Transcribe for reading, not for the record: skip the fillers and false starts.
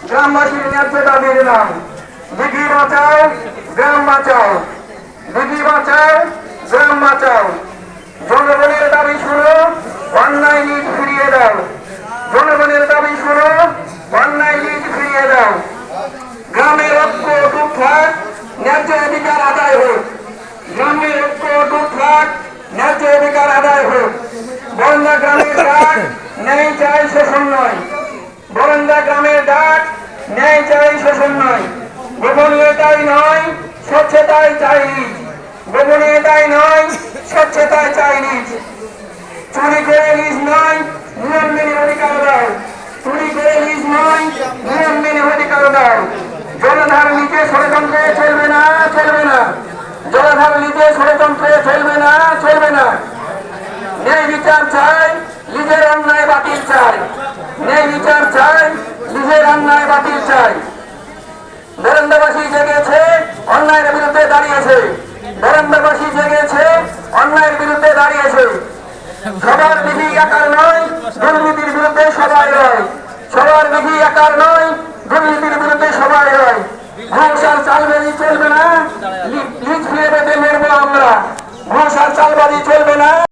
গ্রামবাসীর ন্যায্য দাবি দিলাম। দিঘি বাঁচাও, গ্রাম বাঁচাও। দিঘি বাঁচাও, গ্রাম বাঁচাও। জনগণের দাবি শুনো, অন্যায় লিজ ফিরিয়ে দাও। জনগণের দাবি শুনো, অন্যায় লিজ ফিরিয়ে দাও। গ্রামের ঐক্য অটুট থাক, ন্যায্য অধিকার আদায় হোক। গ্রামের ঐক্য অটুট থাক, ন্যায্য অধিকার আদায় হোক। বরন্দা গ্রামের ডাক, ন্যায় চাই, শোষণ নয়। বরন্দা গ্রামের ডাক, ন্যায় চাই, শোষণ নয়। গোপনীয়তাই নয়, স্বচ্ছতাই চাই নিজ। গোপনীয়তাই নয়, স্বচ্ছতাই চাই নিজ। চুরি করে লিজ নয়, নিয়ম মেনে অধিকার দাও। চুরি করে লিজ নয়, নিয়ম মেনে অধিকার দাও। জনধার নিচে ষড়যন্ত্রে চলবে না, চলবে না। জনধার নিচে ষড়যন্ত্রে চলবে না, চলবে না। ন্যায় বিচার চাই, লিজের অন্যায় বাতিল চাই। ন্যায় বিচার চাই, লিজের অন্যায় বাতিল চাই। বরন্দাবাসী জেগেছে, অন্যায়ের বিরুদ্ধে দাঁড়িয়েছে। বরন্দাবাসী জেগেছে, অন্যায়ের বিরুদ্ধে দাঁড়িয়েছে। সবার বিধি একার নয়, দুর্নীতির বিরুদ্ধে সবাই হয়। সবার বিধি একার নয়, দুর্নীতির বিরুদ্ধে সবাই হয়। ঘুষ আর চালবাজি চলবে না, লিজ ফিরে পেতে লড়বো আমরা। ঘুষ আর চালবাজি চলবে না।